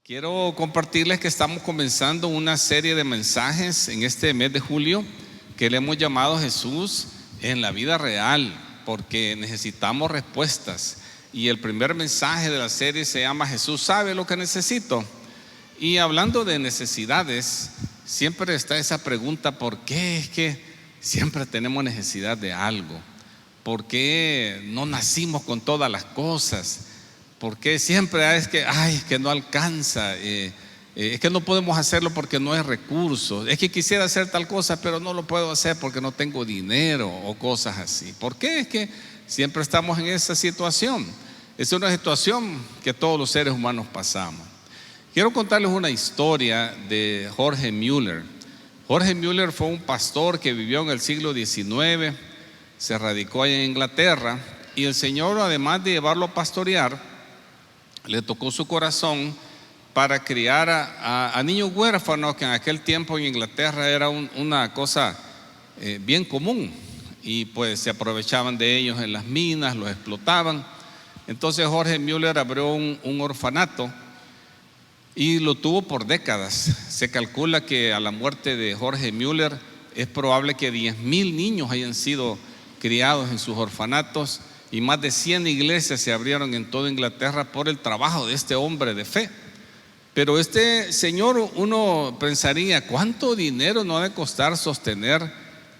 Quiero compartirles que estamos comenzando una serie de mensajes en este mes de julio que le hemos llamado Jesús en la vida real, porque necesitamos respuestas. Y el primer mensaje de la serie se llama Jesús sabe lo que necesito. Y hablando de necesidades, siempre está esa pregunta: ¿por qué es que siempre tenemos necesidad de algo? ¿Por qué no nacimos con todas las cosas? ¿Por qué siempre es que no alcanza? Es que no podemos hacerlo porque no hay recursos. Es que quisiera hacer tal cosa, pero no lo puedo hacer porque no tengo dinero o cosas así. ¿Por qué es que siempre estamos en esa situación? Es una situación que todos los seres humanos pasamos. Quiero contarles una historia de Jorge Müller. Jorge Müller fue un pastor que vivió en el siglo XIX, se radicó allá en Inglaterra, y el Señor, además de llevarlo a pastorear, le tocó su corazón para criar a niños huérfanos, que en aquel tiempo en Inglaterra era una cosa bien común, y pues se aprovechaban de ellos en las minas, los explotaban. Entonces Jorge Müller abrió un orfanato y lo tuvo por décadas. Se calcula que a la muerte de Jorge Müller es probable que 10,000 niños hayan sido criados en sus orfanatos, y más de 100 iglesias se abrieron en toda Inglaterra por el trabajo de este hombre de fe. Pero este señor, uno pensaría, ¿cuánto dinero no ha de costar sostener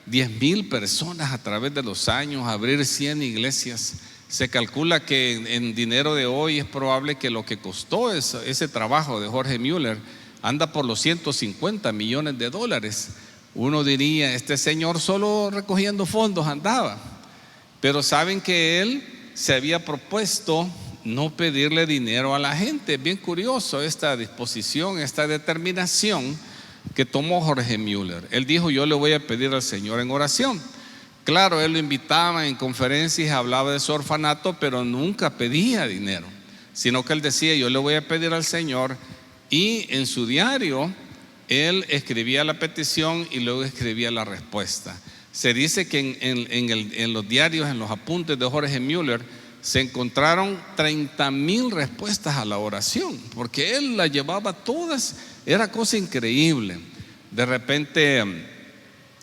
10,000 personas a través de los años, abrir 100 iglesias? Se calcula que en dinero de hoy es probable que lo que costó ese trabajo de Jorge Müller anda por los $150 millones. Uno diría, este señor solo recogiendo fondos andaba. Pero saben que él se había propuesto no pedirle dinero a la gente. Es bien curioso esta disposición, esta determinación que tomó Jorge Müller. Él dijo: yo le voy a pedir al Señor en oración. Claro, él lo invitaba en conferencias, hablaba de su orfanato, pero nunca pedía dinero, sino que él decía: yo le voy a pedir al Señor. Y en su diario él escribía la petición y luego escribía la respuesta. Se dice que en los diarios, en los apuntes de Jorge Müller, se encontraron 30,000 respuestas a la oración, porque él las llevaba todas. Era cosa increíble. De repente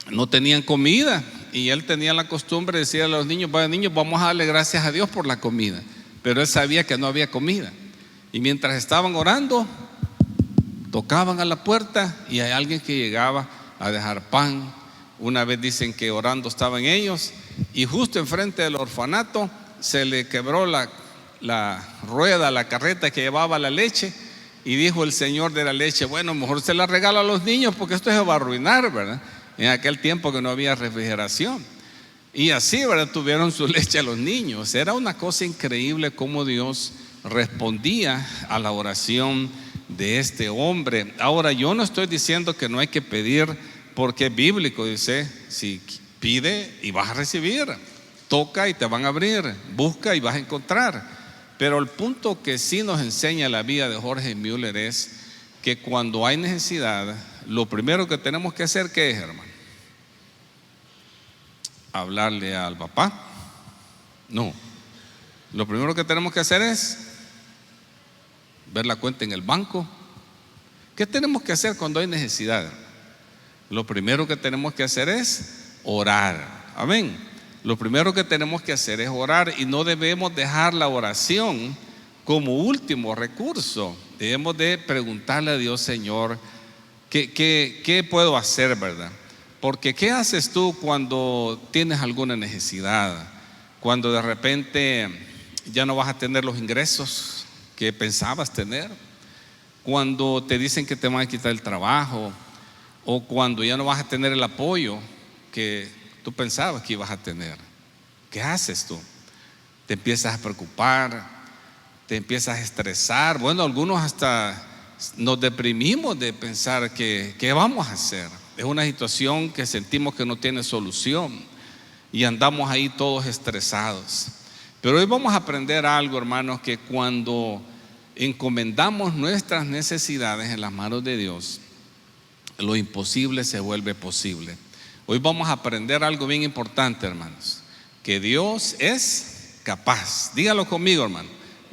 no tenían comida y él tenía la costumbre de decir a los niños: vaya niños, vamos a darle gracias a Dios por la comida. Pero él sabía que no había comida, y mientras estaban orando, tocaban a la puerta y hay alguien que llegaba a dejar pan. Una vez dicen que orando estaban ellos y justo enfrente del orfanato se le quebró la rueda, la carreta que llevaba la leche, y dijo el señor de la leche: bueno, mejor se la regala a los niños porque esto se va a arruinar, ¿verdad? En aquel tiempo que no había refrigeración. Y así, ¿verdad?, tuvieron su leche a los niños. Era una cosa increíble cómo Dios respondía a la oración de este hombre. Ahora, yo no estoy diciendo que no hay que pedir, porque es bíblico. Dice: si pide y vas a recibir, toca y te van a abrir, busca y vas a encontrar. Pero el punto que sí nos enseña la vida de Jorge Müller es que cuando hay necesidad, lo primero que tenemos que hacer, ¿qué es, hermano? ¿Hablarle al papá? No. Lo primero que tenemos que hacer es ver la cuenta en el banco. ¿Qué tenemos que hacer cuando hay necesidad? Lo primero que tenemos que hacer es orar. Amén. Lo primero que tenemos que hacer es orar, y no debemos dejar la oración como último recurso. Debemos de preguntarle a Dios: Señor, ¿qué puedo hacer, verdad? Porque ¿qué haces tú cuando tienes alguna necesidad? Cuando de repente ya no vas a tener los ingresos que pensabas tener, cuando te dicen que te van a quitar el trabajo, o cuando ya no vas a tener el apoyo que tú pensabas que ibas a tener. ¿Qué haces tú? Te empiezas a preocupar, te empiezas a estresar. Bueno, algunos hasta nos deprimimos de pensar ¿qué vamos a hacer? Es una situación que sentimos que no tiene solución y andamos ahí todos estresados. Pero hoy vamos a aprender algo, hermanos, que cuando encomendamos nuestras necesidades en las manos de Dios, lo imposible se vuelve posible. Hoy vamos a aprender algo bien importante, hermanos: que Dios es capaz. Dígalo conmigo, hermano: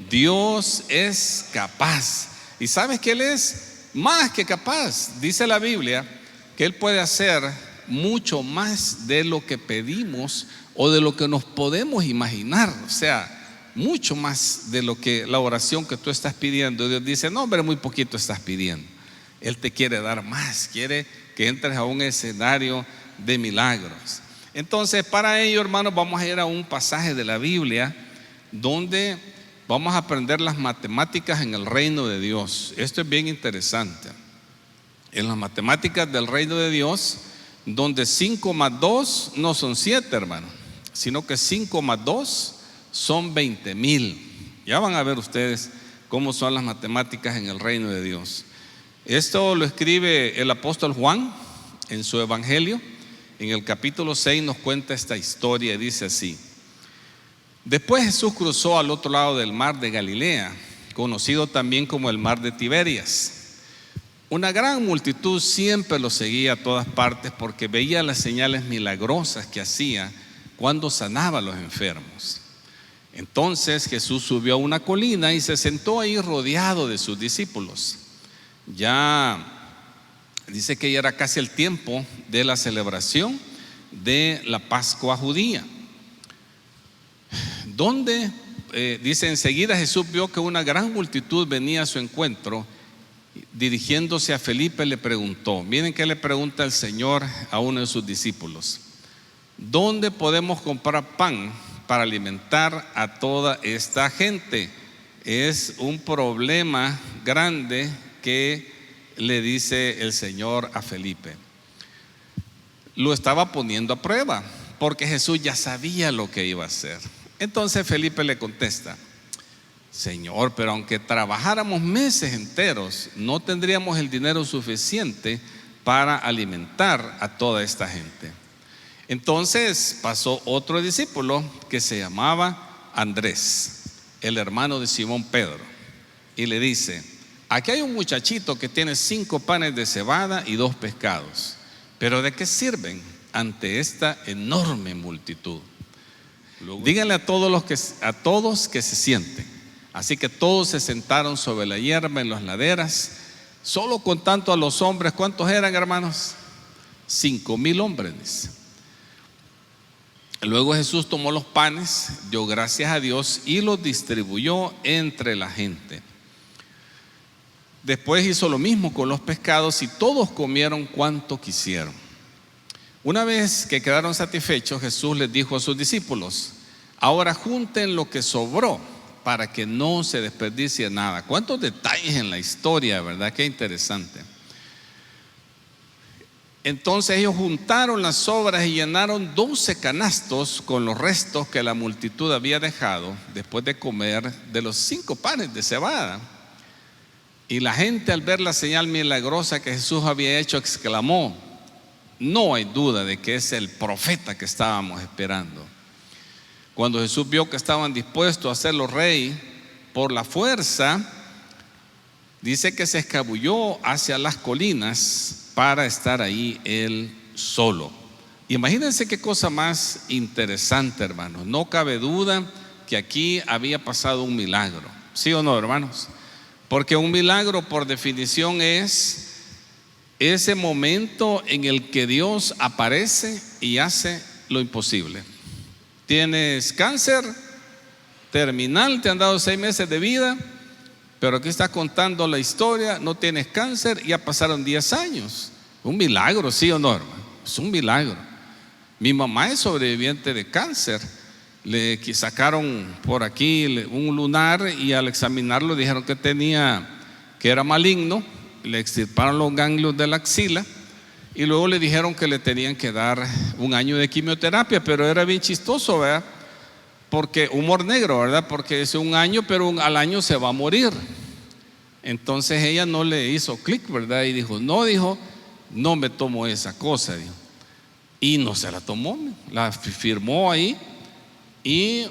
Dios es capaz. Y sabes que Él es más que capaz. Dice la Biblia que Él puede hacer mucho más de lo que pedimos o de lo que nos podemos imaginar. O sea, mucho más de lo que la oración que tú estás pidiendo. Dios dice: no, hombre, muy poquito estás pidiendo. Él te quiere dar más, quiere que entres a un escenario de milagros. Entonces, para ello, hermanos, vamos a ir a un pasaje de la Biblia donde vamos a aprender las matemáticas en el reino de Dios. Esto es bien interesante. En las matemáticas del reino de Dios, donde 5 más 2 no son 7, hermano, sino que 5 más 2 son 20,000. Ya van a ver ustedes cómo son las matemáticas en el reino de Dios. Esto lo escribe el apóstol Juan en su evangelio. En el capítulo 6 nos cuenta esta historia y dice así: después Jesús cruzó al otro lado del mar de Galilea, conocido también como el mar de Tiberias. Una gran multitud siempre lo seguía a todas partes porque veía las señales milagrosas que hacía cuando sanaba a los enfermos. Entonces Jesús subió a una colina y se sentó ahí rodeado de sus discípulos. Ya dice que ya era casi el tiempo de la celebración de la Pascua judía, donde dice: enseguida Jesús vio que una gran multitud venía a su encuentro. Dirigiéndose a Felipe le preguntó, miren qué le pregunta el Señor a uno de sus discípulos: ¿dónde podemos comprar pan para alimentar a toda esta gente? Es un problema grande que le dice el Señor a Felipe. Lo estaba poniendo a prueba porque Jesús ya sabía lo que iba a hacer. Entonces Felipe le contesta: Señor, pero aunque trabajáramos meses enteros, no tendríamos el dinero suficiente para alimentar a toda esta gente. Entonces pasó otro discípulo que se llamaba Andrés, el hermano de Simón Pedro, y le dice: aquí hay un muchachito que tiene 5 panes de cebada y 2 pescados, pero ¿de qué sirven ante esta enorme multitud? Díganle a todos que se sienten. Así que todos se sentaron sobre la hierba en las laderas, solo contando a los hombres. ¿Cuántos eran, hermanos? 5,000 hombres. Luego Jesús tomó los panes, dio gracias a Dios y los distribuyó entre la gente. Después hizo lo mismo con los pescados y todos comieron cuanto quisieron. Una vez que quedaron satisfechos, Jesús les dijo a sus discípulos: ahora junten lo que sobró para que no se desperdicie nada. Cuántos detalles en la historia, ¿verdad? Qué interesante. Entonces ellos juntaron las sobras y llenaron 12 canastos con los restos que la multitud había dejado después de comer de los 5 panes de cebada. Y la gente, al ver la señal milagrosa que Jesús había hecho, exclamó: no hay duda de que es el profeta que estábamos esperando. Cuando Jesús vio que estaban dispuestos a hacerlo rey por la fuerza, dice que se escabulló hacia las colinas para estar ahí él solo. Imagínense qué cosa más interesante, hermanos. No cabe duda que aquí había pasado un milagro, ¿sí o no, hermanos? Porque un milagro, por definición, es ese momento en el que Dios aparece y hace lo imposible. Tienes cáncer terminal, te han dado 6 meses de vida, pero aquí estás contando la historia, no tienes cáncer y ya pasaron 10 años. Un milagro, ¿sí o no, hermano? Es un milagro. Mi mamá es sobreviviente de cáncer. Le sacaron por aquí un lunar y al examinarlo dijeron que era maligno. Le extirparon los ganglios de la axila y luego le dijeron que le tenían que dar 1 año de quimioterapia, pero era bien chistoso, ¿verdad? Porque humor negro, ¿verdad? Porque es 1 año, pero al año se va a morir. Entonces ella no le hizo clic, ¿verdad? Y dijo, no me tomo esa cosa, dijo. Y no se la tomó, la firmó ahí. Y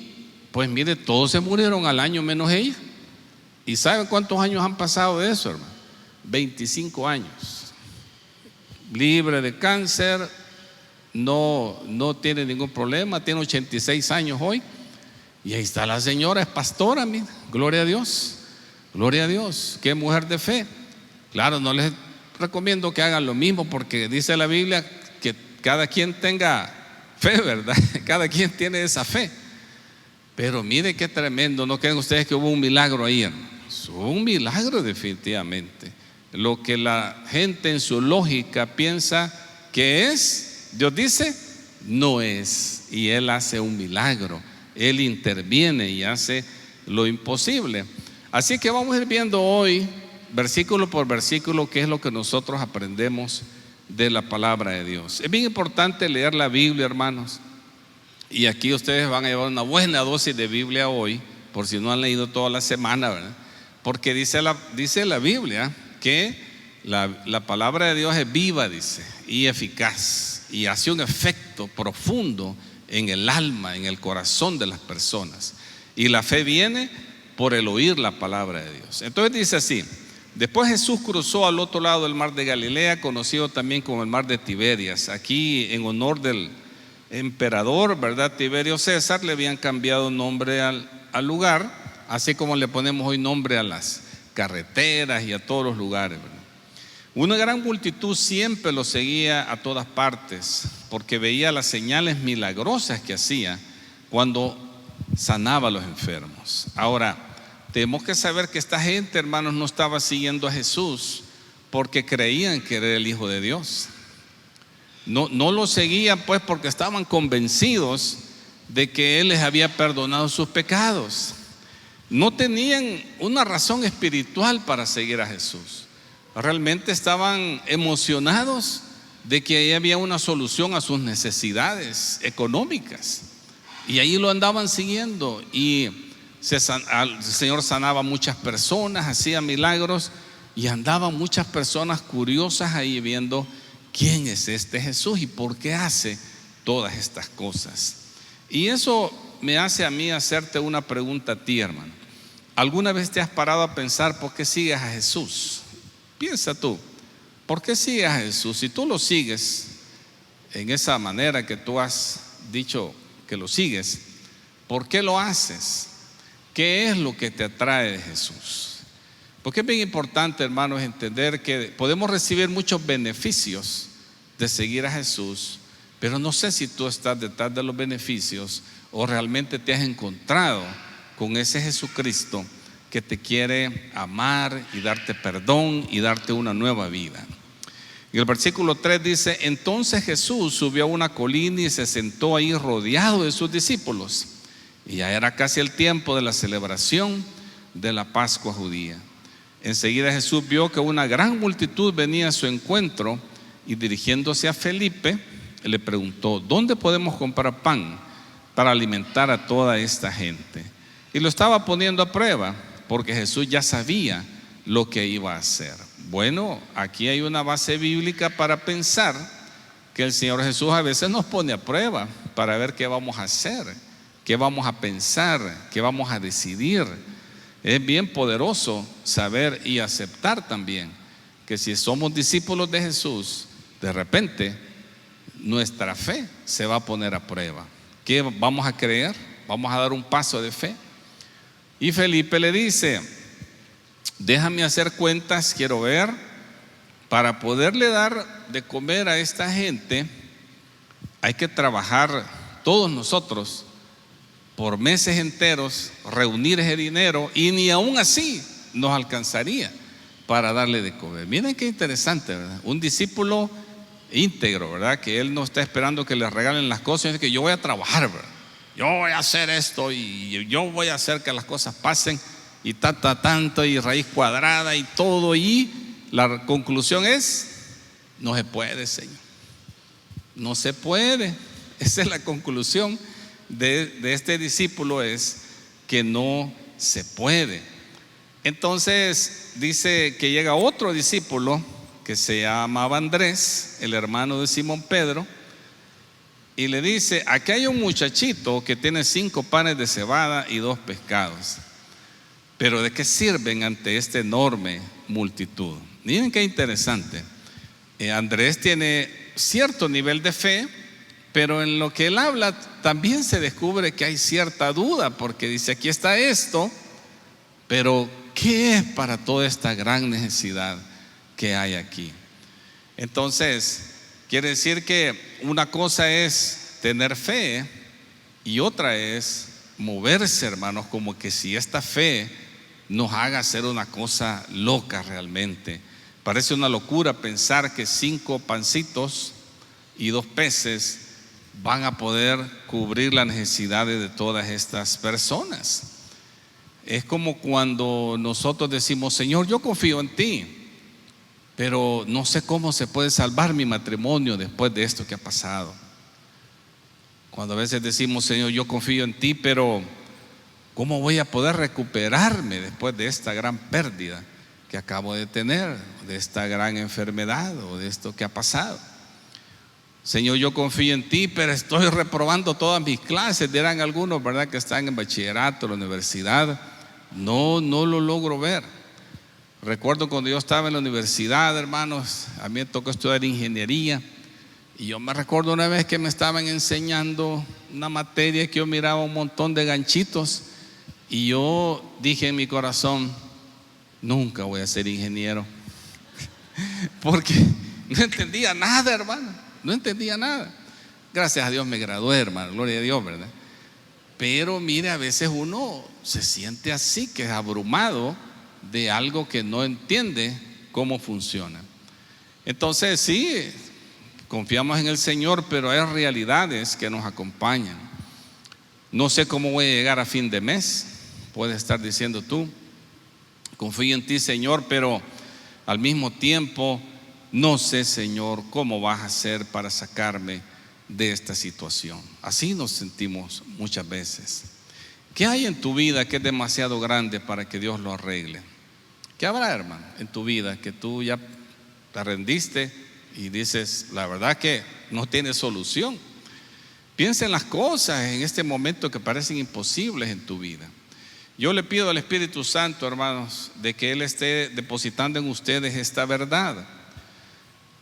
pues mire, todos se murieron al año menos ella. ¿Y saben cuántos años han pasado de eso, hermano? 25 años. Libre de cáncer, no tiene ningún problema, tiene 86 años hoy. Y ahí está la señora, es pastora, mira, gloria a Dios. Gloria a Dios, qué mujer de fe. Claro, no les recomiendo que hagan lo mismo porque dice la Biblia que cada quien tenga fe, ¿verdad? Cada quien tiene esa fe. Pero mire qué tremendo, ¿no creen ustedes que hubo un milagro ahí, hermanos? Hubo un milagro definitivamente. Lo que la gente en su lógica piensa que es, Dios dice, no es. Y Él hace un milagro, Él interviene y hace lo imposible. Así que vamos a ir viendo hoy, versículo por versículo, qué es lo que nosotros aprendemos de la palabra de Dios. Es bien importante leer la Biblia, hermanos. Y aquí ustedes van a llevar una buena dosis de Biblia hoy, por si no han leído toda la semana, ¿verdad? Porque dice la Biblia que la palabra de Dios es viva, dice, y eficaz, y hace un efecto profundo en el alma, en el corazón de las personas. Y la fe viene por el oír la palabra de Dios. Entonces dice así: después Jesús cruzó al otro lado del mar de Galilea, conocido también como el mar de Tiberias. Aquí, en honor del emperador, ¿verdad?, Tiberio César, le habían cambiado nombre al lugar, así como le ponemos hoy nombre a las carreteras y a todos los lugares, ¿verdad? Una gran multitud siempre lo seguía a todas partes, porque veía las señales milagrosas que hacía cuando sanaba a los enfermos. Ahora, tenemos que saber que esta gente, hermanos, no estaba siguiendo a Jesús porque creían que era el Hijo de Dios. No lo seguían pues porque estaban convencidos de que Él les había perdonado sus pecados. No tenían una razón espiritual para seguir a Jesús. Realmente estaban emocionados de que ahí había una solución a sus necesidades económicas. Y ahí lo andaban siguiendo. Y el Señor sanaba a muchas personas, hacía milagros, y andaban muchas personas curiosas ahí viendo quién es este Jesús y por qué hace todas estas cosas. Y eso me hace a mí hacerte una pregunta a ti, hermano. ¿Alguna vez te has parado a pensar por qué sigues a Jesús? Piensa tú, ¿por qué sigues a Jesús? Si tú lo sigues en esa manera que tú has dicho que lo sigues, ¿por qué lo haces? ¿Qué es lo que te atrae de Jesús? Porque es bien importante, hermanos, entender que podemos recibir muchos beneficios de seguir a Jesús, pero no sé si tú estás detrás de los beneficios o realmente te has encontrado con ese Jesucristo que te quiere amar y darte perdón y darte una nueva vida. Y el versículo 3 dice: entonces Jesús subió a una colina y se sentó ahí rodeado de sus discípulos. Y ya era casi el tiempo de la celebración de la Pascua judía. Enseguida Jesús vio que una gran multitud venía a su encuentro y, dirigiéndose a Felipe, le preguntó: ¿dónde podemos comprar pan para alimentar a toda esta gente? Y lo estaba poniendo a prueba porque Jesús ya sabía lo que iba a hacer. Bueno, aquí hay una base bíblica para pensar que el Señor Jesús a veces nos pone a prueba para ver qué vamos a hacer, qué vamos a pensar, qué vamos a decidir. Es bien poderoso saber y aceptar también que si somos discípulos de Jesús, de repente nuestra fe se va a poner a prueba. ¿Qué vamos a creer? ¿Vamos a dar un paso de fe? Y Felipe le dice: déjame hacer cuentas, quiero ver, para poderle dar de comer a esta gente hay que trabajar todos nosotros por meses enteros, reunir ese dinero, y ni aún así nos alcanzaría para darle de comer. Miren qué interesante, ¿verdad? Un discípulo íntegro, ¿verdad? Que él no está esperando que le regalen las cosas, es que yo voy a trabajar, ¿verdad? Yo voy a hacer esto y yo voy a hacer que las cosas pasen, y tanto, y raíz cuadrada y todo. Y la conclusión es: no se puede, Señor, no se puede. Esa es la conclusión de este discípulo, es que no se puede. Entonces dice que llega otro discípulo que se llamaba Andrés, el hermano de Simón Pedro, y le dice: aquí hay un muchachito que tiene 5 panes de cebada y 2 pescados, pero ¿de qué sirven ante esta enorme multitud? Miren qué interesante. Andrés tiene cierto nivel de fe, pero en lo que él habla también se descubre que hay cierta duda, porque dice: aquí está esto, pero ¿qué es para toda esta gran necesidad que hay aquí? Entonces, quiere decir que una cosa es tener fe y otra es moverse, hermanos, como que si esta fe nos haga hacer una cosa loca realmente. Parece una locura pensar que 5 pancitos y 2 peces van a poder cubrir las necesidades de todas estas personas. Es como cuando nosotros decimos: Señor, yo confío en ti, pero no sé cómo se puede salvar mi matrimonio después de esto que ha pasado. Cuando a veces decimos: Señor, yo confío en ti, pero ¿cómo voy a poder recuperarme después de esta gran pérdida que acabo de tener, de esta gran enfermedad o de esto que ha pasado? Señor, yo confío en ti, pero estoy reprobando todas mis clases, dirán algunos, ¿verdad?, que están en bachillerato, en la universidad. No lo logro ver. Recuerdo cuando yo estaba en la universidad, hermanos, a mí me tocó estudiar ingeniería, y yo me recuerdo una vez que me estaban enseñando una materia que yo miraba un montón de ganchitos, y yo dije en mi corazón: nunca voy a ser ingeniero, porque no entendía nada, hermano, no entendía nada. Gracias a Dios me gradué, hermano, gloria a Dios, ¿verdad? Pero mire, a veces uno se siente así, que es abrumado de algo que no entiende cómo funciona. Entonces sí, confiamos en el Señor, pero hay realidades que nos acompañan. No sé cómo voy a llegar a fin de mes, puedes estar diciendo tú. Confío en ti, Señor, pero al mismo tiempo no sé, Señor, cómo vas a hacer para sacarme de esta situación. Así nos sentimos muchas veces. ¿Qué hay en tu vida que es demasiado grande para que Dios lo arregle? ¿Qué habrá, hermano, en tu vida que tú ya te rendiste y dices: la verdad que no tiene solución? Piensa en las cosas en este momento que parecen imposibles en tu vida. Yo le pido al Espíritu Santo, hermanos, de que Él esté depositando en ustedes esta verdad,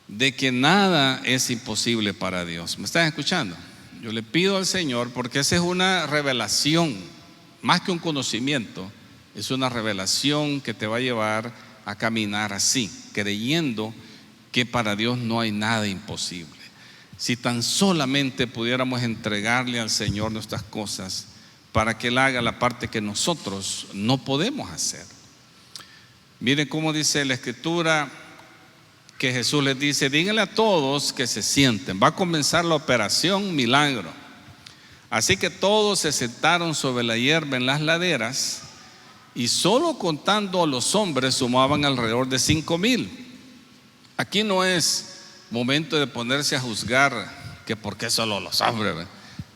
de que nada es imposible para Dios. ¿Me están escuchando? Yo le pido al Señor, porque esa es una revelación, más que un conocimiento, es una revelación que te va a llevar a caminar así, creyendo que para Dios no hay nada imposible. Si tan solamente pudiéramos entregarle al Señor nuestras cosas para que Él haga la parte que nosotros no podemos hacer. Miren cómo dice la Escritura, que Jesús les dice: díganle a todos que se sienten, va a comenzar la operación milagro. Así que todos se sentaron sobre la hierba en las laderas, y solo contando a los hombres sumaban alrededor de 5,000. Aquí no es momento de ponerse a juzgar que por qué solo los hombres, ¿verdad?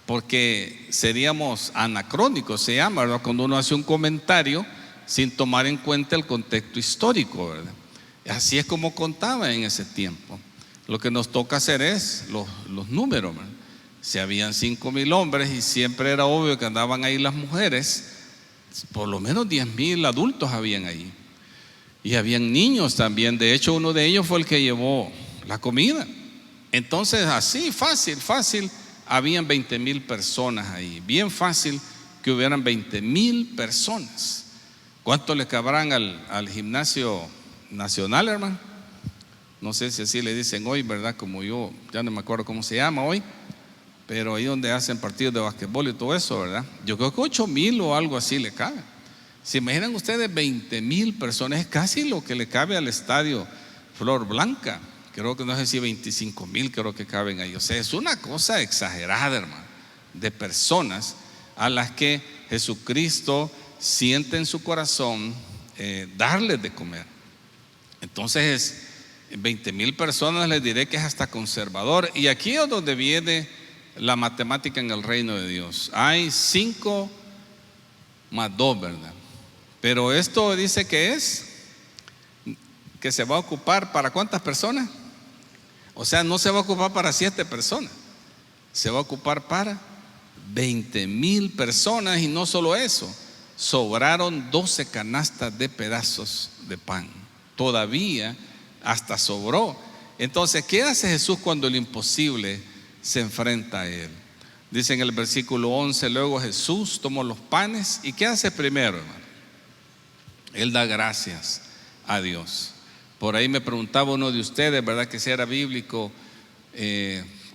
Porque seríamos anacrónicos, se llama, ¿verdad?, cuando uno hace un comentario sin tomar en cuenta el contexto histórico, ¿verdad? Así es como contaba en ese tiempo. Lo que nos toca hacer es los números, ¿verdad? Si habían 5,000 hombres y siempre era obvio que andaban ahí las mujeres, por lo menos 10,000 adultos habían ahí. Y habían niños también. De hecho, uno de ellos fue el que llevó la comida. Entonces, así, fácil, habían 20,000 personas ahí. Bien fácil que hubieran 20,000 personas. ¿Cuánto le cabrán al gimnasio nacional, hermano? No sé si así le dicen hoy, ¿verdad? Como yo, ya no me acuerdo cómo se llama hoy, pero ahí donde hacen partidos de basquetbol y todo eso, ¿verdad? Yo creo que 8,000 o algo así le cabe. ¿Se imaginan ustedes 20,000 personas? Es casi lo que le cabe al estadio Flor Blanca. Creo que no sé si 25,000 creo que caben ahí. O sea, es una cosa exagerada, hermano, de personas a las que Jesucristo siente en su corazón darles de comer. Entonces, 20,000 personas, les diré que es hasta conservador. Y aquí es donde viene la matemática en el reino de Dios. Hay 5 más 2, ¿verdad? Pero esto dice que se va a ocupar para ¿cuántas personas? O sea, no se va a ocupar para 7 personas, se va a ocupar para 20,000 personas. Y no solo eso, sobraron 12 canastas de pedazos de pan. Todavía hasta sobró. Entonces, ¿qué hace Jesús cuando lo imposible se enfrenta a Él? Dice en el versículo 11: luego Jesús tomó los panes. ¿Y qué hace primero, hermano? Él da gracias a Dios. Por ahí me preguntaba uno de ustedes, ¿verdad?, que si era bíblico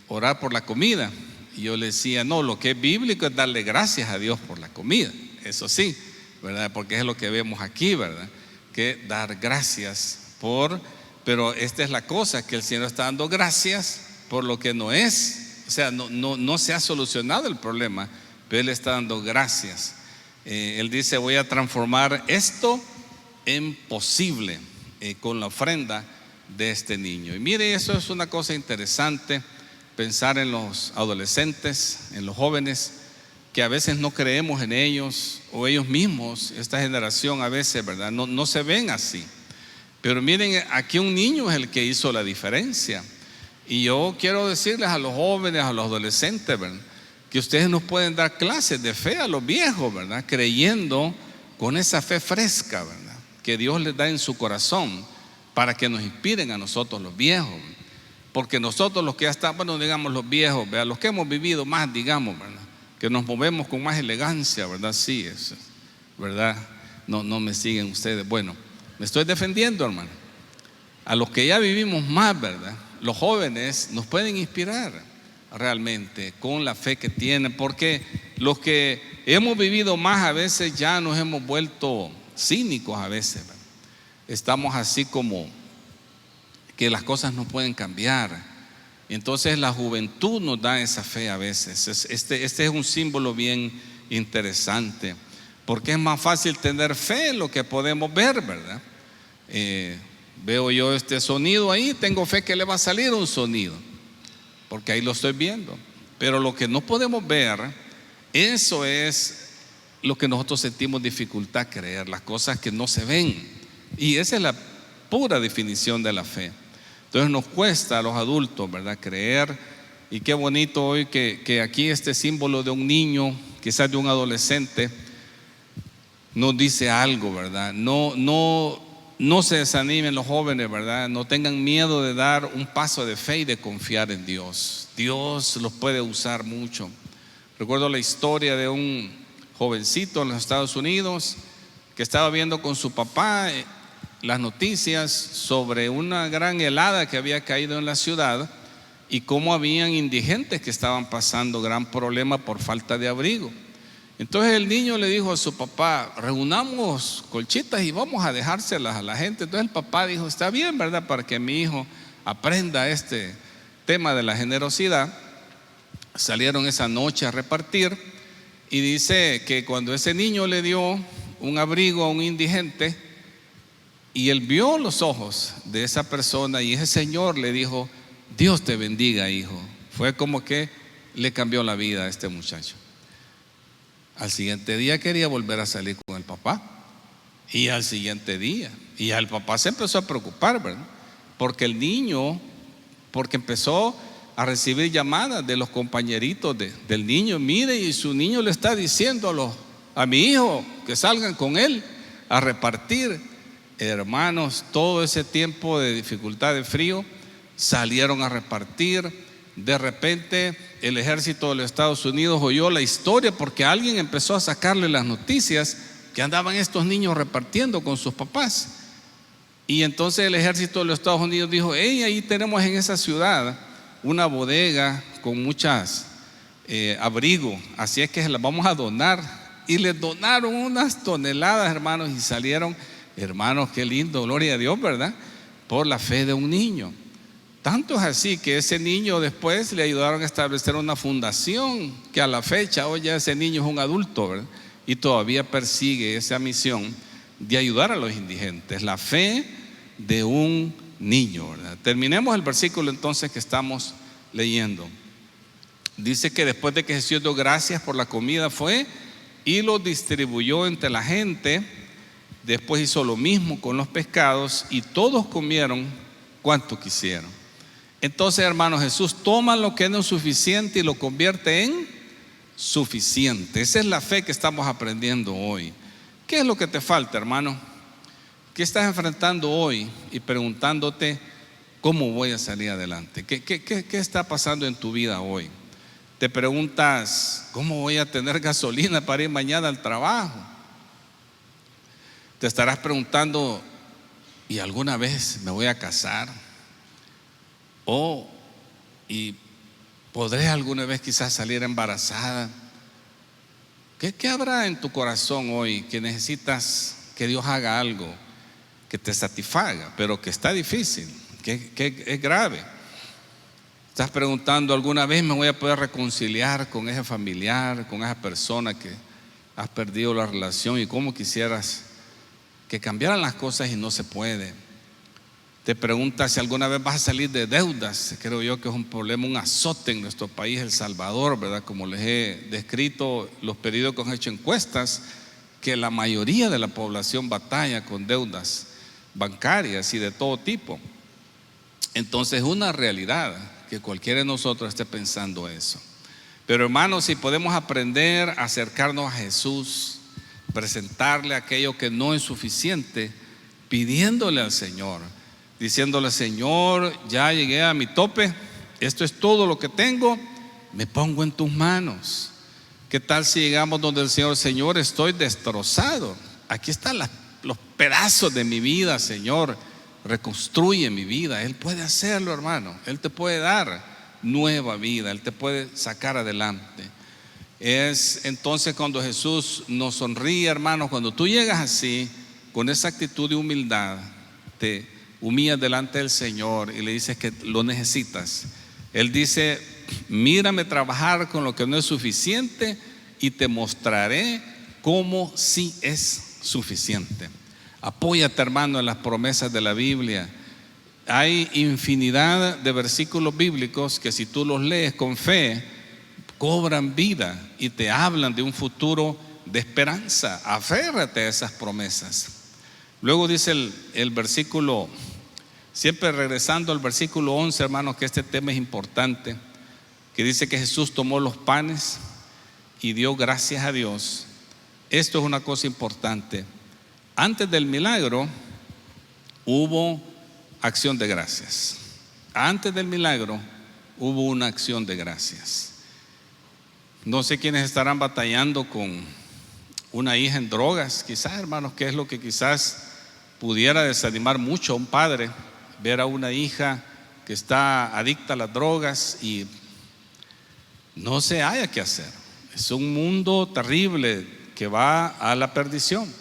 orar por la comida. Y yo le decía, no, lo que es bíblico es darle gracias a Dios por la comida. Eso sí, ¿verdad? Porque es lo que vemos aquí, ¿verdad? Que dar gracias pero esta es la cosa, que el Señor está dando gracias por lo que no es. O sea, no se ha solucionado el problema, pero Él está dando gracias. Él dice, voy a transformar esto en posible con la ofrenda de este niño. Y mire, eso es una cosa interesante, pensar en los adolescentes, en los jóvenes, que a veces no creemos en ellos, o ellos mismos, esta generación a veces, ¿verdad?, no se ven así. Pero miren, aquí un niño es el que hizo la diferencia. Y yo quiero decirles a los jóvenes, a los adolescentes, ¿verdad?, que ustedes nos pueden dar clases de fe a los viejos, ¿verdad?, creyendo con esa fe fresca, ¿verdad?, que Dios les da en su corazón, para que nos inspiren a nosotros los viejos. Porque nosotros los que ya están, bueno, digamos los viejos, ¿verdad?, los que hemos vivido más, digamos, ¿verdad?, que nos movemos con más elegancia, ¿verdad? Sí, es ¿verdad? No me siguen ustedes. Bueno, me estoy defendiendo, hermano. A los que ya vivimos más, ¿verdad?, los jóvenes nos pueden inspirar realmente con la fe que tienen, porque los que hemos vivido más a veces ya nos hemos vuelto cínicos a veces, ¿verdad? Estamos así como que las cosas no pueden cambiar. Entonces la juventud nos da esa fe a veces. Este es un símbolo bien interesante, porque es más fácil tener fe en lo que podemos ver, ¿verdad? Veo yo este sonido ahí, tengo fe que le va a salir un sonido, porque ahí lo estoy viendo. Pero lo que no podemos ver, eso es lo que nosotros sentimos dificultad creer, las cosas que no se ven. Y esa es la pura definición de la fe. Entonces nos cuesta a los adultos, ¿verdad?, creer. Y qué bonito hoy que aquí este símbolo de un niño, quizás de un adolescente, nos dice algo, ¿verdad? No se desanimen los jóvenes, ¿verdad? No tengan miedo de dar un paso de fe y de confiar en Dios. Dios los puede usar mucho. Recuerdo la historia de un jovencito en los Estados Unidos que estaba viendo con su papá las noticias sobre una gran helada que había caído en la ciudad y cómo habían indigentes que estaban pasando gran problema por falta de abrigo. Entonces el niño le dijo a su papá, reunamos colchitas y vamos a dejárselas a la gente. Entonces el papá dijo, está bien, ¿verdad?, para que mi hijo aprenda este tema de la generosidad. Salieron esa noche a repartir, y dice que cuando ese niño le dio un abrigo a un indigente, y él vio los ojos de esa persona, y ese señor le dijo, Dios te bendiga, hijo. Fue como que le cambió la vida a este muchacho. Al siguiente día quería volver a salir con el papá, y al siguiente día, y al papá se empezó a preocupar, ¿verdad?, porque el niño, porque empezó a recibir llamadas de los compañeritos del niño. Mire, y su niño le está diciendo a mi hijo que salgan con él a repartir. Hermanos, todo ese tiempo de dificultad, de frío, salieron a repartir. De repente el ejército de los Estados Unidos oyó la historia, porque alguien empezó a sacarle las noticias que andaban estos niños repartiendo con sus papás. Y entonces el ejército de los Estados Unidos dijo, hey, ahí tenemos en esa ciudad una bodega con muchas abrigos, así es que se las vamos a donar. Y les donaron unas toneladas, hermanos, y salieron. Hermanos, qué lindo, gloria a Dios, ¿verdad?, por la fe de un niño. Tanto es así que ese niño después le ayudaron a establecer una fundación que a la fecha, hoy ya ese niño es un adulto, ¿verdad?, y todavía persigue esa misión de ayudar a los indigentes. La fe de un niño, ¿verdad? Terminemos el versículo entonces que estamos leyendo. Dice que después de que Jesús dio gracias por la comida, fue y lo distribuyó entre la gente. Después hizo lo mismo con los pescados, y todos comieron cuanto quisieron. Entonces, hermanos, Jesús toma lo que no es suficiente y lo convierte en suficiente. Esa es la fe que estamos aprendiendo hoy. ¿Qué es lo que te falta, hermano? ¿Qué estás enfrentando hoy y preguntándote cómo voy a salir adelante? ¿Qué está pasando en tu vida hoy? Te preguntas, ¿cómo voy a tener gasolina para ir mañana al trabajo? Te estarás preguntando, ¿y alguna vez me voy a casar? ¿Y podré alguna vez quizás salir embarazada? ¿Qué habrá en tu corazón hoy que necesitas que Dios haga algo que te satisfaga, pero que está difícil, que es grave? Estás preguntando, ¿alguna vez me voy a poder reconciliar con ese familiar, con esa persona que has perdido la relación, y cómo quisieras que cambiaran las cosas y no se puede? Te preguntas si alguna vez vas a salir de deudas. Creo yo que es un problema, un azote en nuestro país, El Salvador, ¿verdad? Como les he descrito, los periódicos han hecho encuestas que la mayoría de la población batalla con deudas bancarias y de todo tipo. Entonces es una realidad que cualquiera de nosotros esté pensando eso. Pero hermanos, si podemos aprender a acercarnos a Jesús, presentarle aquello que no es suficiente, pidiéndole al Señor, diciéndole: Señor, ya llegué a mi tope, esto es todo lo que tengo, me pongo en tus manos. ¿Qué tal si llegamos donde el Señor? Señor, estoy destrozado, aquí están los pedazos de mi vida, Señor, reconstruye mi vida. Él puede hacerlo, hermano. Él te puede dar nueva vida, Él te puede sacar adelante. Es entonces cuando Jesús nos sonríe, hermanos, cuando tú llegas así, con esa actitud de humildad, te humillas delante del Señor y le dices que lo necesitas. Él dice: mírame trabajar con lo que no es suficiente y te mostraré cómo sí es suficiente. Apóyate, hermano, en las promesas de la Biblia. Hay infinidad de versículos bíblicos que, si tú los lees con fe, cobran vida y te hablan de un futuro de esperanza. Aférrate a esas promesas. Luego dice el versículo, siempre regresando al versículo 11, hermanos, que este tema es importante, que dice que Jesús tomó los panes y dio gracias a Dios. Esto es una cosa importante. Antes del milagro hubo acción de gracias. Antes del milagro hubo una acción de gracias. No sé quiénes estarán batallando con una hija en drogas, quizás, hermanos, que es lo que quizás pudiera desanimar mucho a un padre, ver a una hija que está adicta a las drogas y no se haya qué hacer. Es un mundo terrible que va a la perdición.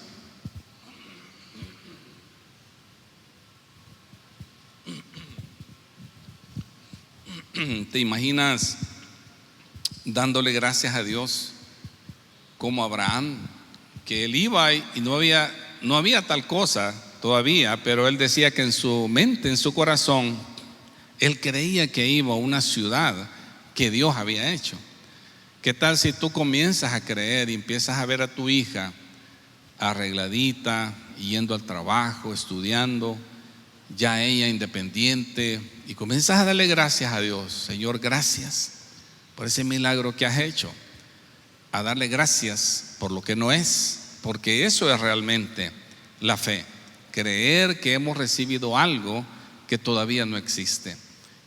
¿Te imaginas dándole gracias a Dios como Abraham, que él iba y no había tal cosa todavía, pero él decía que en su mente, en su corazón, él creía que iba a una ciudad que Dios había hecho? ¿Qué tal si tú comienzas a creer y empiezas a ver a tu hija arregladita, yendo al trabajo, estudiando, ya ella independiente, y comienzas a darle gracias a Dios? Señor, gracias por ese milagro que has hecho. A darle gracias por lo que no es, porque eso es realmente la fe. Creer que hemos recibido algo que todavía no existe.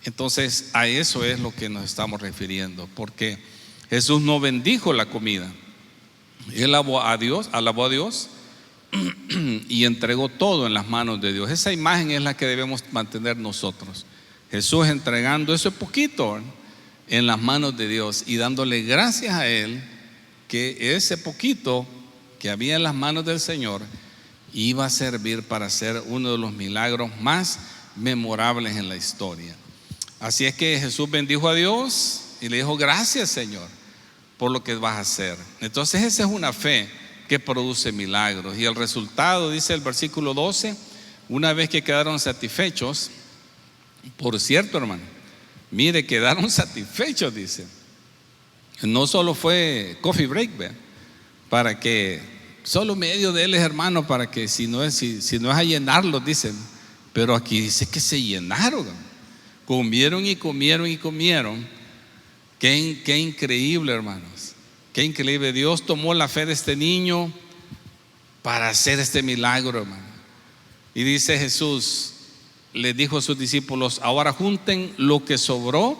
Entonces a eso es lo que nos estamos refiriendo, porque Jesús no bendijo la comida. Él alabó a Dios y entregó todo en las manos de Dios. Esa imagen es la que debemos mantener nosotros. Jesús entregando eso poquito en las manos de Dios y dándole gracias a Él que ese poquito que había en las manos del Señor iba a servir para hacer uno de los milagros más memorables en la historia. Así es que Jesús bendijo a Dios y le dijo: gracias, Señor, por lo que vas a hacer. Entonces esa es una fe que produce milagros. Y el resultado, dice el versículo 12, una vez que quedaron satisfechos, por cierto, hermano, mire, quedaron satisfechos, dice. No solo fue coffee break, ¿ve? Para que solo medio de él es, hermano, para que si no es a llenarlos, dicen. Pero aquí dice que se llenaron, comieron y comieron y comieron. Qué increíble, hermanos, qué increíble. Dios tomó la fe de este niño para hacer este milagro, hermano. Y dice Jesús, le dijo a sus discípulos: ahora junten lo que sobró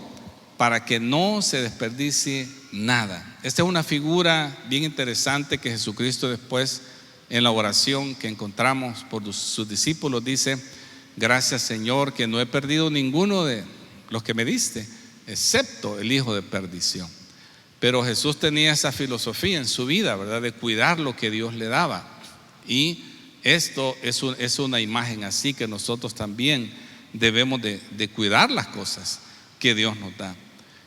para que no se desperdicie nada. Esta es una figura bien interesante que Jesucristo después en la oración que encontramos por sus discípulos, dice: gracias, Señor, que no he perdido ninguno de los que me diste, excepto el hijo de perdición. Pero Jesús tenía esa filosofía en su vida, ¿verdad?, de cuidar lo que Dios le daba. Y esto es una imagen así, que nosotros también debemos de cuidar las cosas que Dios nos da.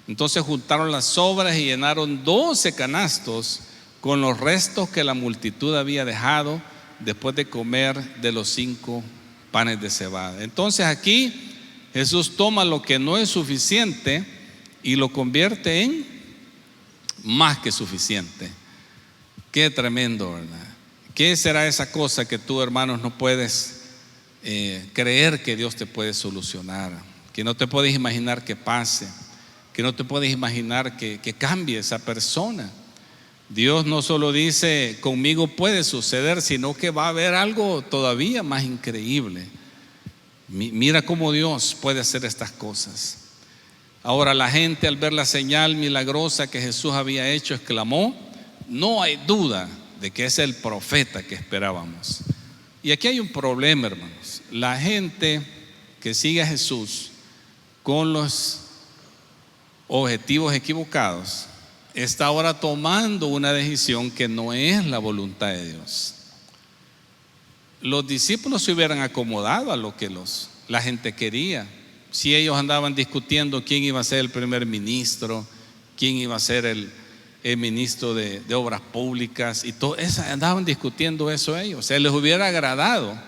Entonces juntaron las sobras y llenaron 12 canastos con los restos que la multitud había dejado después de comer de los 5 panes de cebada. Entonces aquí Jesús toma lo que no es suficiente y lo convierte en más que suficiente. Qué tremendo, ¿verdad? ¿Qué será esa cosa que tú, hermanos, no puedes creer que Dios te puede solucionar? Que no te puedes imaginar que pase, que no te puedes imaginar que cambie esa persona. Dios no solo dice: conmigo puede suceder, sino que va a haber algo todavía más increíble. Mira cómo Dios puede hacer estas cosas. Ahora la gente, al ver la señal milagrosa que Jesús había hecho, exclamó: no hay duda de que es el profeta que esperábamos. Y aquí hay un problema, hermanos. La gente que sigue a Jesús con los objetivos equivocados está ahora tomando una decisión que no es la voluntad de Dios. Los discípulos se hubieran acomodado a lo que la gente quería. Si ellos andaban discutiendo quién iba a ser el primer ministro, quién iba a ser el ministro de obras públicas y todo eso, andaban discutiendo eso ellos. O sea, les hubiera agradado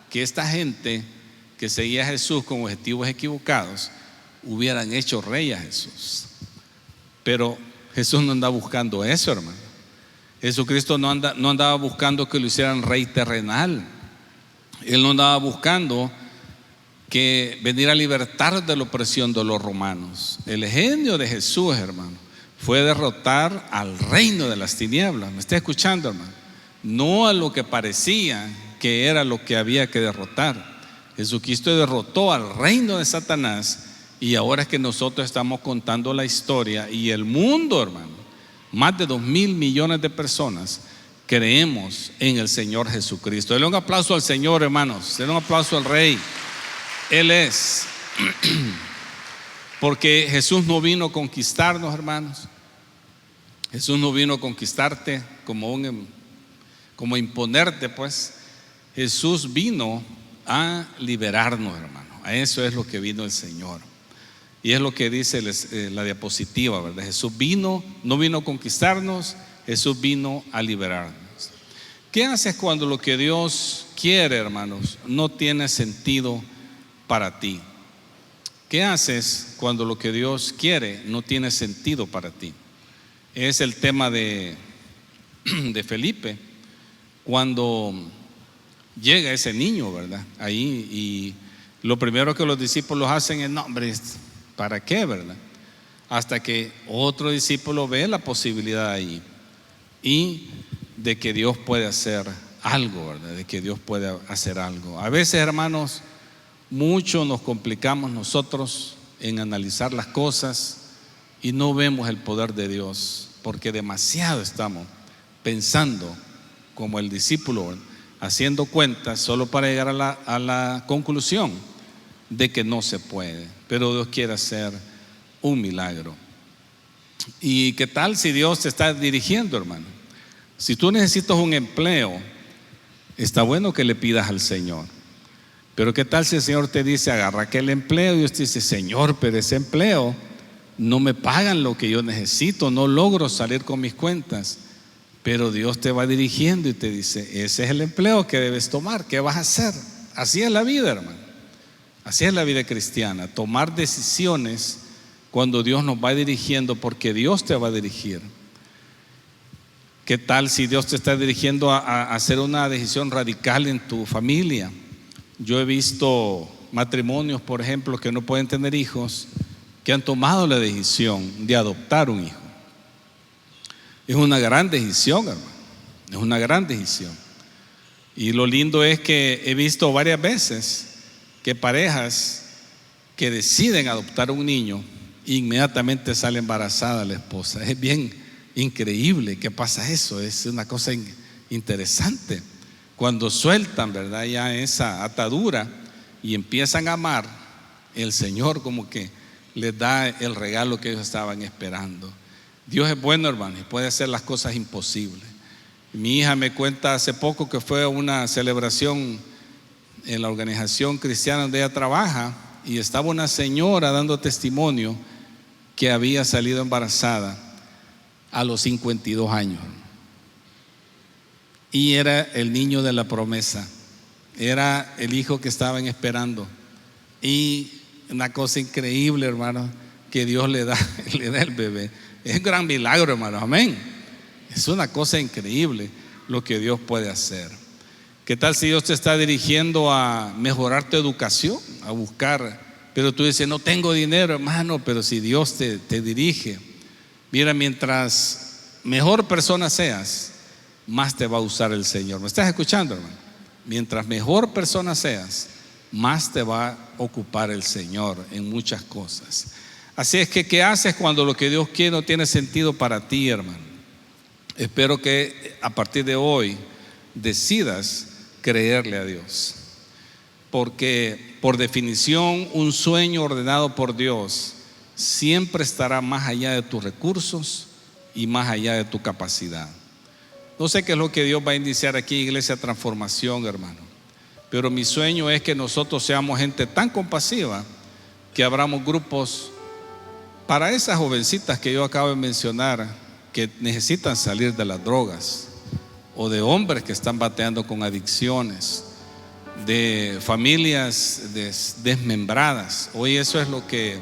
que esta gente que seguía a Jesús con objetivos equivocados hubieran hecho rey a Jesús. Pero Jesús no andaba buscando eso, hermano. Jesucristo no andaba buscando que lo hicieran rey terrenal. Él no andaba buscando que venir a libertar de la opresión de los romanos. El genio de Jesús, hermano, fue derrotar al reino de las tinieblas. ¿Me está escuchando, hermano? No a lo que parecía que era lo que había que derrotar. Jesucristo derrotó al reino de Satanás. Y ahora es que nosotros estamos contando la historia, y el mundo, hermano, más de 2,000 millones de personas creemos en el Señor Jesucristo. Denle un aplauso al Señor, hermanos. Denle un aplauso al Rey. Él es. Porque Jesús no vino a conquistarnos, hermanos. Jesús no vino a conquistarte como imponerte, pues. Jesús vino a liberarnos, hermano. A eso es lo que vino el Señor. Y es lo que dice la diapositiva, ¿verdad? Jesús no vino a conquistarnos, Jesús vino a liberarnos. ¿Qué haces cuando lo que Dios quiere, hermanos, no tiene sentido para ti? ¿Qué haces cuando lo que Dios quiere no tiene sentido para ti? Es el tema de Felipe, cuando llega ese niño, ¿verdad? Ahí, y lo primero que los discípulos hacen es: no, hombre, ¿para qué, verdad? Hasta que otro discípulo ve la posibilidad ahí y de que Dios puede hacer algo, ¿verdad? De que Dios puede hacer algo. A veces, hermanos, mucho nos complicamos nosotros en analizar las cosas y no vemos el poder de Dios, porque demasiado estamos pensando como el discípulo, haciendo cuentas solo para llegar a la conclusión de que no se puede. Pero Dios quiere hacer un milagro. ¿Y qué tal si Dios te está dirigiendo, hermano? Si tú necesitas un empleo, está bueno que le pidas al Señor. Pero qué tal si el Señor te dice: agarra aquel empleo, y usted dice: Señor, pero ese empleo no me pagan lo que yo necesito, no logro salir con mis cuentas. Pero Dios te va dirigiendo y te dice: ese es el empleo que debes tomar, ¿qué vas a hacer? Así es la vida, hermano. Así es la vida cristiana, tomar decisiones cuando Dios nos va dirigiendo, porque Dios te va a dirigir. ¿Qué tal si Dios te está dirigiendo a hacer una decisión radical en tu familia? Yo he visto matrimonios, por ejemplo, que no pueden tener hijos, que han tomado la decisión de adoptar un hijo. Es una gran decisión, hermano. Es una gran decisión. Y lo lindo es que he visto varias veces que parejas que deciden adoptar un niño, inmediatamente sale embarazada la esposa. Es bien increíble que pasa eso, es una cosa interesante. cuando sueltan, ¿verdad?, ya esa atadura y empiezan a amar, el Señor como que les da el regalo que ellos estaban esperando. Dios es bueno, hermano, y puede hacer las cosas imposibles. Mi hija me cuenta hace poco que fue a una celebración en la organización cristiana donde ella trabaja, y estaba una señora dando testimonio que había salido embarazada a los 52 años. Y era el niño de la promesa, era el hijo que estaban esperando. Y una cosa increíble, hermano, que Dios le da el bebé. Es un gran milagro, hermano, amén. Es una cosa increíble lo que Dios puede hacer. ¿Qué tal si Dios te está dirigiendo a mejorar tu educación, a buscar, pero tú dices, no tengo dinero, hermano? Pero si Dios te dirige, mira, mientras mejor persona seas, más te va a usar el Señor. ¿Me estás escuchando, hermano? Mientras mejor persona seas, más te va a ocupar el Señor en muchas cosas. Así es que, ¿qué haces cuando lo que Dios quiere no tiene sentido para ti, hermano? Espero que a partir de hoy decidas creerle a Dios, porque por definición un sueño ordenado por Dios siempre estará más allá de tus recursos y más allá de tu capacidad. No sé qué es lo que Dios va a iniciar aquí en Iglesia Transformación, hermano, pero mi sueño es que nosotros seamos gente tan compasiva que abramos grupos para esas jovencitas que yo acabo de mencionar, que necesitan salir de las drogas, o de hombres que están bateando con adicciones, de familias desmembradas. Hoy eso es lo que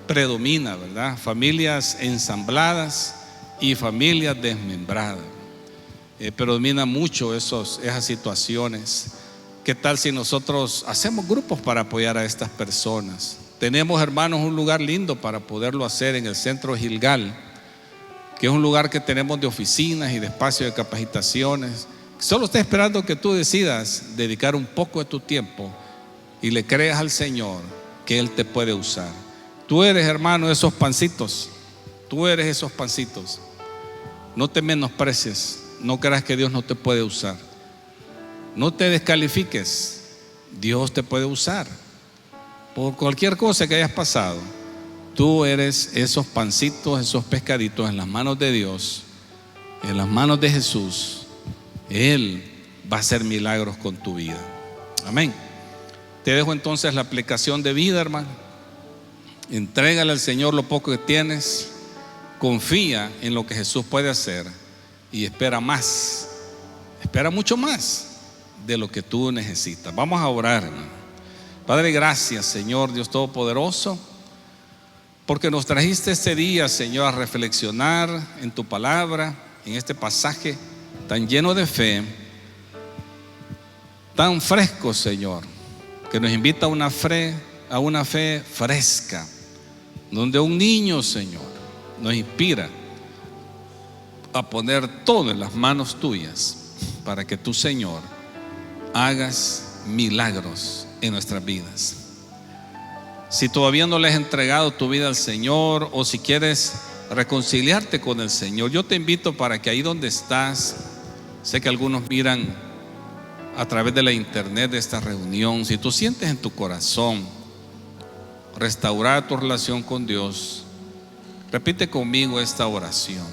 predomina, ¿verdad? Familias ensambladas y familias desmembradas. Predomina mucho esas situaciones. ¿Qué tal si nosotros hacemos grupos para apoyar a estas personas? Tenemos, hermanos, un lugar lindo para poderlo hacer en el Centro Gilgal, que es un lugar que tenemos de oficinas y de espacio de capacitaciones. Solo está esperando que tú decidas dedicar un poco de tu tiempo y le creas al Señor que Él te puede usar. Tú eres, hermano, esos pancitos. Tú eres esos pancitos. No te menosprecies. No creas que Dios no te puede usar. No te descalifiques. Dios te puede usar. Por cualquier cosa que hayas pasado, tú eres esos pancitos, esos pescaditos en las manos de Dios, en las manos de Jesús. Él va a hacer milagros con tu vida. Amén. Te dejo entonces la aplicación de vida, hermano. Entrégale al Señor lo poco que tienes. Confía en lo que Jesús puede hacer y espera más. Espera mucho más de lo que tú necesitas. Vamos a orar, hermano. Padre, gracias, Señor Dios Todopoderoso, porque nos trajiste este día, Señor, a reflexionar en tu palabra, en este pasaje tan lleno de fe, tan fresco, Señor, que nos invita a una fe fresca, donde un niño, Señor, nos inspira a poner todo en las manos tuyas para que tú, Señor, hagas milagros en nuestras vidas. Si todavía no le has entregado tu vida al Señor, o si quieres reconciliarte con el Señor, yo te invito para que ahí donde estás, sé que algunos miran a través de la internet de esta reunión, si tú sientes en tu corazón restaurar tu relación con Dios, repite conmigo esta oración.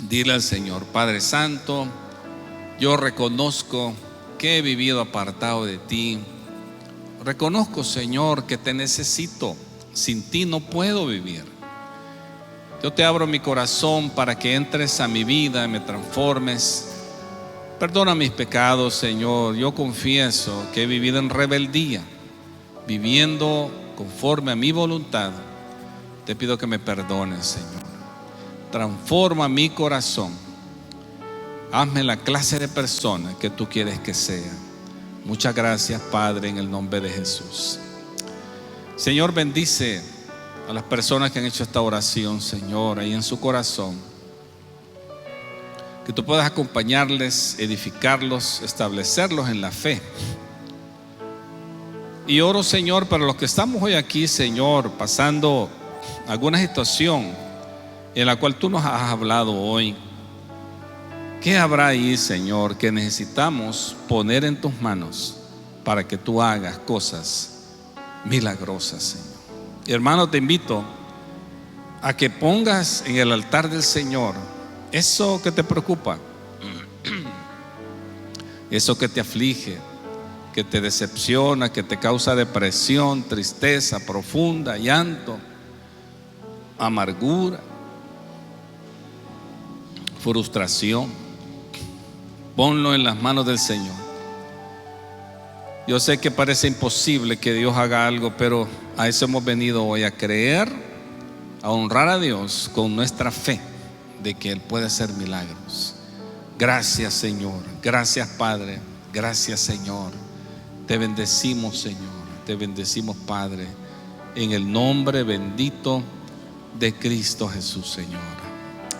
Dile al Señor: Padre Santo, yo reconozco que he vivido apartado de ti. Reconozco, Señor, que te necesito. Sin ti no puedo vivir. Yo te abro mi corazón para que entres a mi vida y me transformes. Perdona mis pecados, Señor. Yo confieso que he vivido en rebeldía, viviendo conforme a mi voluntad. Te pido que me perdones, Señor. Transforma mi corazón. Hazme la clase de persona que tú quieres que sea. Muchas gracias, Padre, en el nombre de Jesús. Señor, bendice a las personas que han hecho esta oración, Señor, ahí en su corazón. Que tú puedas acompañarles, edificarlos, establecerlos en la fe. Y oro, Señor, para los que estamos hoy aquí, Señor, pasando alguna situación en la cual tú nos has hablado hoy. ¿Qué habrá ahí, Señor, que necesitamos poner en tus manos para que tú hagas cosas milagrosas, Señor? Y hermano, te invito a que pongas en el altar del Señor eso que te preocupa, eso que te aflige, que te decepciona, que te causa depresión, tristeza profunda, llanto, amargura, frustración. Ponlo en las manos del Señor. Yo sé que parece imposible que Dios haga algo, pero a eso hemos venido hoy, a creer, a honrar a Dios con nuestra fe de que Él puede hacer milagros. Gracias, Señor. Gracias, Padre. Gracias, Señor. Te bendecimos, Señor. Te bendecimos, Padre, en el nombre bendito de Cristo Jesús, Señor.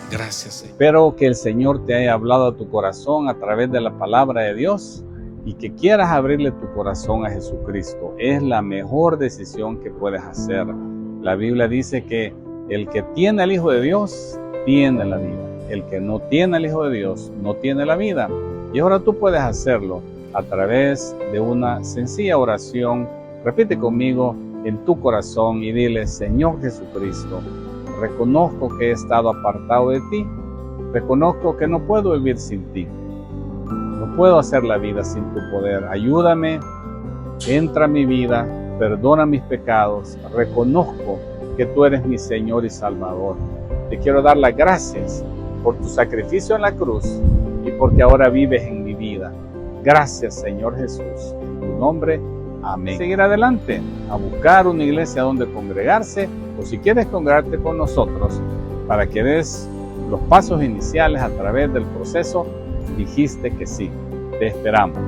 Gracias, Señor. Espero que el Señor te haya hablado a tu corazón a través de la palabra de Dios y que quieras abrirle tu corazón a Jesucristo. Es la mejor decisión que puedes hacer. La Biblia dice que el que tiene al Hijo de Dios tiene la vida. El que no tiene al Hijo de Dios no tiene la vida. Y ahora tú puedes hacerlo a través de una sencilla oración. Repite conmigo en tu corazón y dile: Señor Jesucristo, reconozco que he estado apartado de ti. Reconozco que no puedo vivir sin ti. No puedo hacer la vida sin tu poder. Ayúdame, entra a mi vida, perdona mis pecados. Reconozco que tú eres mi Señor y Salvador. Te quiero dar las gracias por tu sacrificio en la cruz y porque ahora vives en mi vida. Gracias, Señor Jesús. En tu nombre, amén. Seguir adelante a buscar una iglesia donde congregarse, o si quieres congregarte con nosotros para que des los pasos iniciales a través del proceso, dijiste que sí. Te esperamos.